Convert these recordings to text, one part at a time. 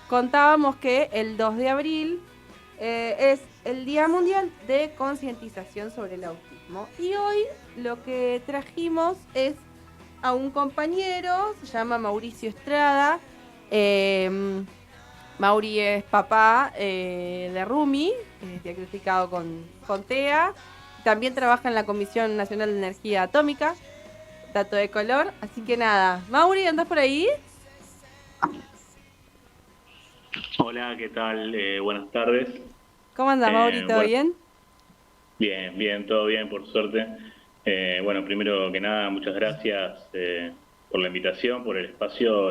contábamos que el 2 de abril es el Día Mundial de Concientización sobre el Autismo. Y hoy lo que trajimos es a un compañero, se llama Mauricio Estrada. Mauri es papá de Rumi, diagnosticado con TEA. También trabaja en la Comisión Nacional de Energía Atómica, dato de color. Así que nada, Mauri, ¿andás por ahí? Hola, ¿qué tal? Buenas tardes. ¿Cómo andás, Mauri? ¿Todo Bueno, bien? bien, bien, todo bien, por suerte. Bueno, primero que nada, muchas gracias por la invitación, por el espacio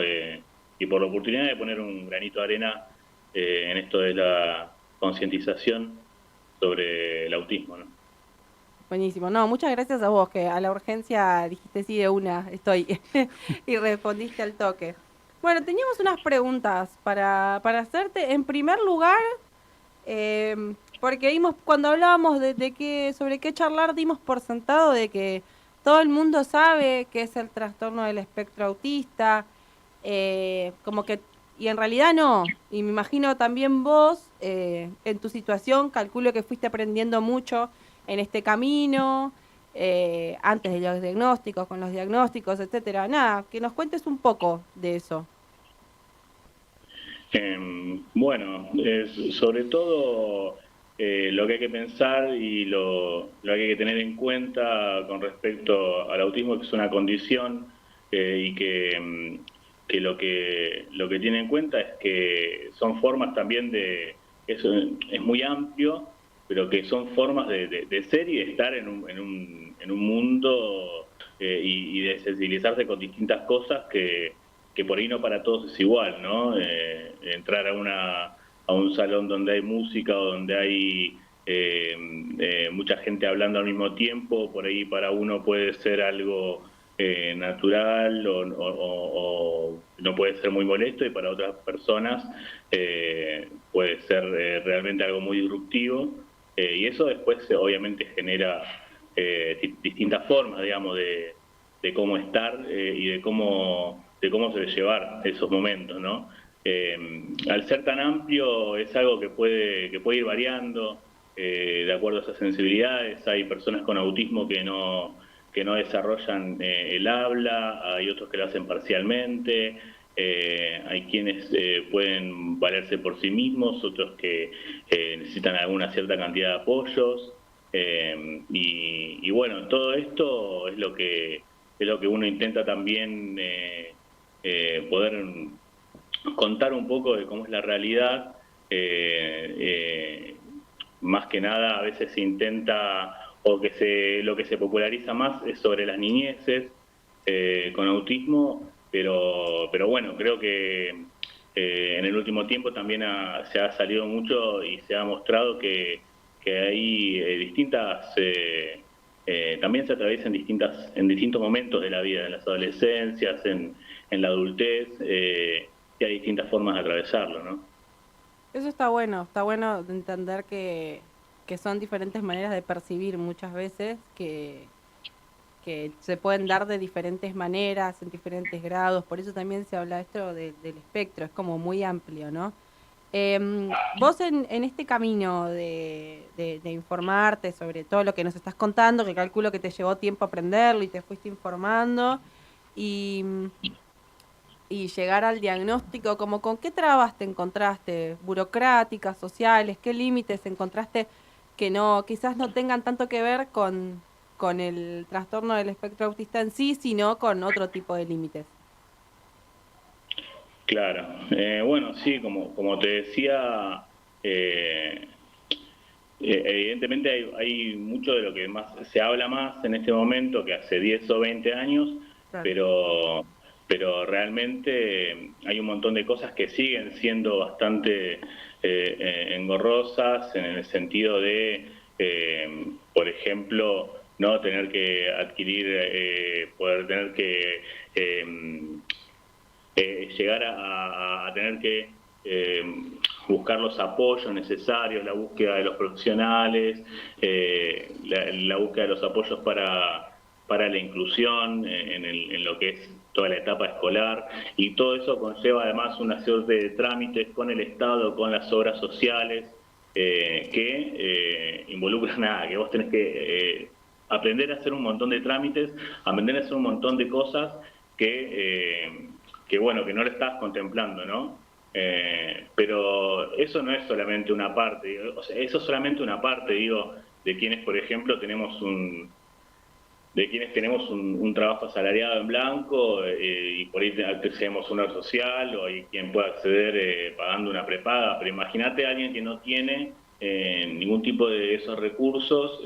y por la oportunidad de poner un granito de arena en esto de la concientización sobre el autismo, ¿no? Buenísimo. No, muchas gracias a vos, que a la urgencia dijiste sí de una, estoy. Y respondiste al toque. Bueno, teníamos unas preguntas para hacerte. En primer lugar, porque dimos, cuando hablábamos sobre qué charlar, dimos por sentado de que todo el mundo sabe qué es el trastorno del espectro autista, como que, y en realidad no. Y me imagino también vos, en tu situación, calculo que fuiste aprendiendo mucho en este camino, antes de los diagnósticos, con los diagnósticos, etcétera. Nada, que nos cuentes un poco de eso. Bueno, sobre todo lo que hay que pensar y lo que hay que tener en cuenta con respecto al autismo, que es una condición y que lo que tiene en cuenta es que son formas también eso es muy amplio, pero que son formas de ser y de estar en un mundo y de sensibilizarse con distintas cosas que por ahí no para todos es igual, ¿no? Entrar a un salón donde hay música o donde hay mucha gente hablando al mismo tiempo, por ahí para uno puede ser algo natural o no puede ser muy molesto y para otras personas puede ser realmente algo muy disruptivo y eso después obviamente genera distintas formas, digamos, de cómo estar y de cómo se debe llevar esos momentos, ¿no? Al ser tan amplio es algo que puede ir variando de acuerdo a esas sensibilidades. Hay personas con autismo que no desarrollan el habla, hay otros que lo hacen parcialmente, hay quienes pueden valerse por sí mismos, otros que necesitan alguna cierta cantidad de apoyos. Y bueno, todo esto es lo que uno intenta también poder contar un poco de cómo es la realidad. eh, eh, Más que nada, a veces se intenta, o lo que se populariza más es sobre las niñeces con autismo, pero bueno, creo que en el último tiempo también se ha salido mucho y se ha mostrado que hay también se atraviesa en distintos momentos de la vida, en las adolescencias, en la adultez, y hay distintas formas de atravesarlo, ¿no? Eso está bueno de entender que son diferentes maneras de percibir muchas veces, que se pueden dar de diferentes maneras, en diferentes grados, por eso también se habla esto del espectro, es como muy amplio, ¿no? Vos en este camino de informarte sobre todo lo que nos estás contando, que calculo que te llevó tiempo aprenderlo y te fuiste informando, y, y llegar al diagnóstico, como con qué trabas te encontraste, burocráticas, sociales, qué límites encontraste que no, quizás no tengan tanto que ver con el trastorno del espectro autista en sí, sino con otro tipo de límites. Claro. Bueno, sí, como te decía, eh, evidentemente hay mucho de lo que más se habla más en este momento que hace 10 o 20 años, Claro. pero, pero realmente hay un montón de cosas que siguen siendo bastante engorrosas en el sentido de, por ejemplo, no tener que adquirir, poder tener que llegar a tener que buscar los apoyos necesarios, la búsqueda de los profesionales, la búsqueda de los apoyos para la inclusión en lo que es toda la etapa escolar, y todo eso conlleva además una serie de trámites con el Estado, con las obras sociales, que involucran nada, que vos tenés que aprender a hacer un montón de trámites, aprender a hacer un montón de cosas que bueno, que no lo estás contemplando, ¿no? Pero eso no es solamente una parte, o sea, eso es solamente una parte, digo, de quienes, por ejemplo, tenemos un trabajo asalariado en blanco y por ahí accedemos a una social, o hay quien puede acceder pagando una prepaga, pero imagínate a alguien que no tiene ningún tipo de esos recursos.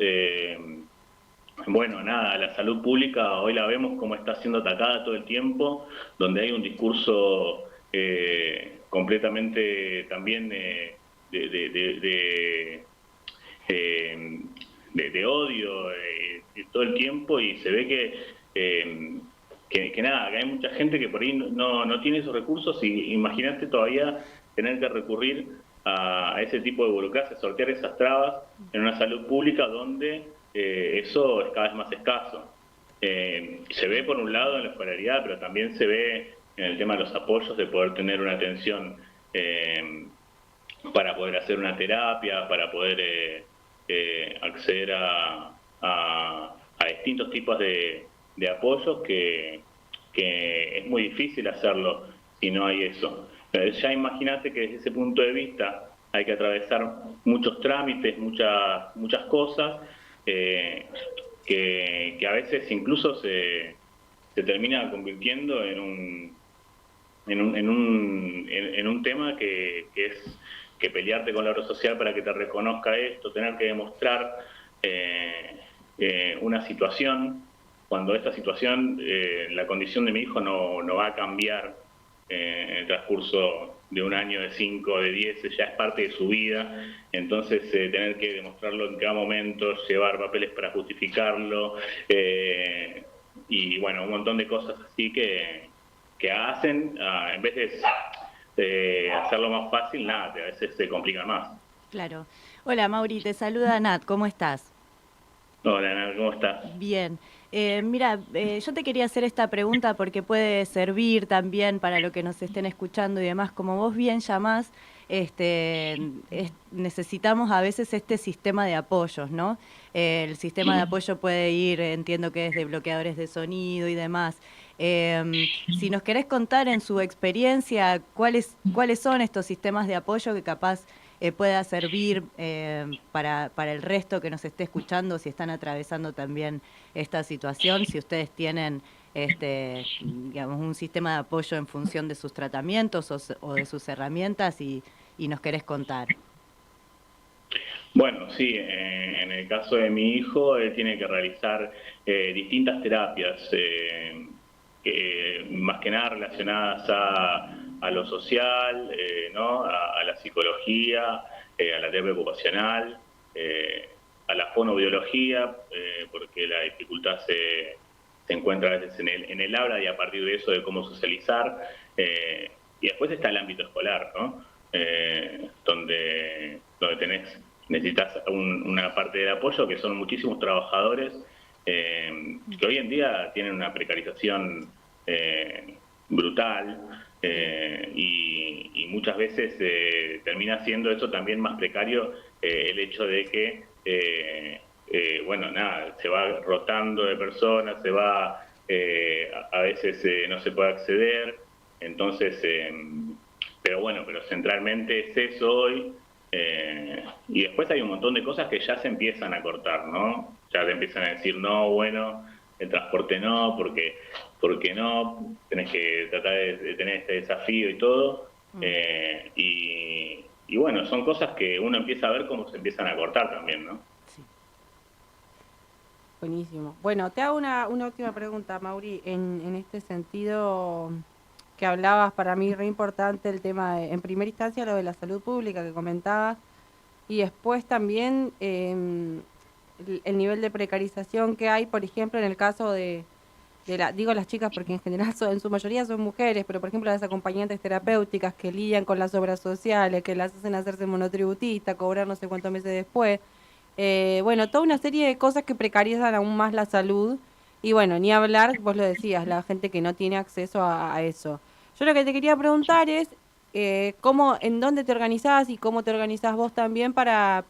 Bueno, nada, la salud pública hoy la vemos como está siendo atacada todo el tiempo, donde hay un discurso completamente también de, de, de, de, eh, de odio todo el tiempo, y se ve que nada, que hay mucha gente que por ahí no tiene esos recursos, y imagínate todavía tener que recurrir a ese tipo de burocracia, sortear esas trabas en una salud pública donde eso es cada vez más escaso. Se ve por un lado en la escolaridad, pero también se ve en el tema de los apoyos, de poder tener una atención para poder hacer una terapia, para poder acceder a distintos tipos de apoyos que es muy difícil hacerlo si no hay eso. Ya imagínate que desde ese punto de vista hay que atravesar muchos trámites, muchas cosas, que a veces incluso se termina convirtiendo en un tema que es que pelearte con la obra social para que te reconozca esto, tener que demostrar una situación, cuando esta situación, la condición de mi hijo no va a cambiar en el transcurso de un año, de 5, de 10, ya es parte de su vida. Entonces tener que demostrarlo en cada momento, llevar papeles para justificarlo, y bueno, un montón de cosas así que hacen, en vez de hacerlo más fácil, nada, a veces se complica más. Claro. Hola Mauri, te saluda Nat, ¿cómo estás? Hola, Ana, ¿cómo estás? Bien. Mira, yo te quería hacer esta pregunta porque puede servir también para lo que nos estén escuchando y demás. Como vos bien llamás, necesitamos a veces este sistema de apoyos, ¿no? El sistema de apoyo puede ir, entiendo que es de bloqueadores de sonido y demás. Si nos querés contar en su experiencia cuáles son estos sistemas de apoyo que capaz pueda servir para el resto que nos esté escuchando, si están atravesando también esta situación, si ustedes tienen digamos, un sistema de apoyo en función de sus tratamientos o de sus herramientas y nos querés contar. Bueno, sí, en el caso de mi hijo, él tiene que realizar distintas terapias, más que nada relacionadas a lo social, ¿no? A la psicología, a la terapia ocupacional, a la fonobiología, porque la dificultad se encuentra a veces en el habla, y a partir de eso de cómo socializar. Y después está el ámbito escolar, ¿no? Donde necesitas una parte de apoyo, que son muchísimos trabajadores que hoy en día tienen una precarización brutal, y muchas veces termina siendo eso también más precario, el hecho de que bueno, nada, se va rotando de personas, a veces no se puede acceder, entonces, pero centralmente es eso hoy. Y después hay un montón de cosas que ya se empiezan a cortar, ¿no? Ya te empiezan a decir, no, bueno, el transporte no, porque no, tenés que tratar de tener este desafío y todo. Y bueno, son cosas que uno empieza a ver cómo se empiezan a cortar también, ¿no? Sí. Buenísimo. Bueno, te hago una última pregunta, Mauri, en este sentido que hablabas, para mí re importante el tema, en primera instancia, lo de la salud pública que comentabas, y después también el nivel de precarización que hay, por ejemplo, en el caso digo las chicas porque en general en su mayoría son mujeres, pero por ejemplo las acompañantes terapéuticas que lidian con las obras sociales, que las hacen hacerse monotributista, cobrar no sé cuántos meses después. Bueno, toda una serie de cosas que precarizan aún más la salud, Y bueno, ni hablar, vos lo decías, la gente que no tiene acceso a eso. Yo lo que te quería preguntar es en dónde te organizás y cómo te organizás vos también para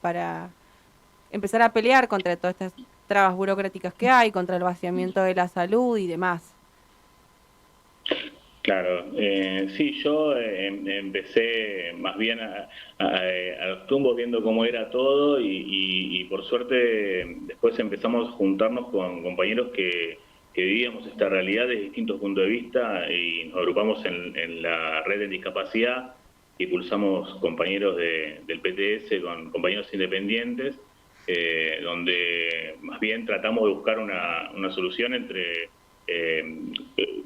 empezar a pelear contra todas estas trabas burocráticas que hay, contra el vaciamiento de la salud y demás. Claro, sí, yo empecé más bien a los tumbos viendo cómo era todo y por suerte después empezamos a juntarnos con compañeros que vivíamos esta realidad desde distintos puntos de vista y nos agrupamos en la red de discapacidad, impulsamos compañeros del PTS con compañeros independientes, donde más bien tratamos de buscar una solución entre eh,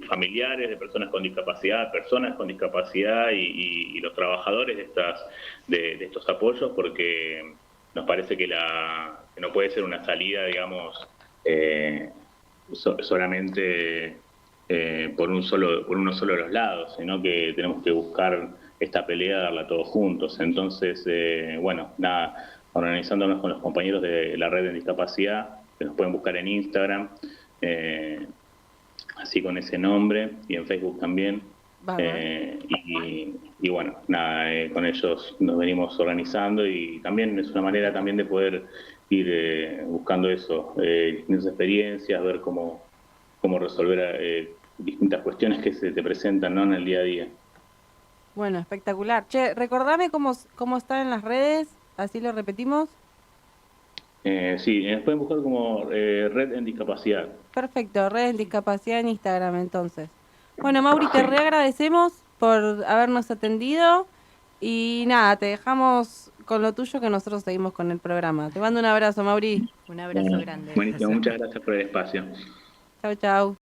familiares de personas con discapacidad y los trabajadores de estos apoyos, porque nos parece que no puede ser una salida, digamos, solamente por uno solo de los lados, sino que tenemos que buscar esta pelea, darla todos juntos. Entonces, bueno, nada, organizándonos con los compañeros de la red de discapacidad, que nos pueden buscar en Instagram, así con ese nombre, y en Facebook también. Bárbaro. Y bueno, nada, con ellos nos venimos organizando y también es una manera también de poder ir buscando eso, distintas experiencias, ver cómo resolver distintas cuestiones que se te presentan, ¿no?, en el día a día. Bueno, espectacular. Che, recordame cómo están en las redes, así lo repetimos. Sí, nos pueden buscar como Red en Discapacidad. Perfecto, Redes en Discapacidad en Instagram entonces. Bueno, Mauri, te Sí. reagradecemos por habernos atendido y nada, te dejamos con lo tuyo que nosotros seguimos con el programa. Te mando un abrazo, Mauri. Un abrazo Bueno, grande. buenísimo, muchas gracias por el espacio. Chau, chau.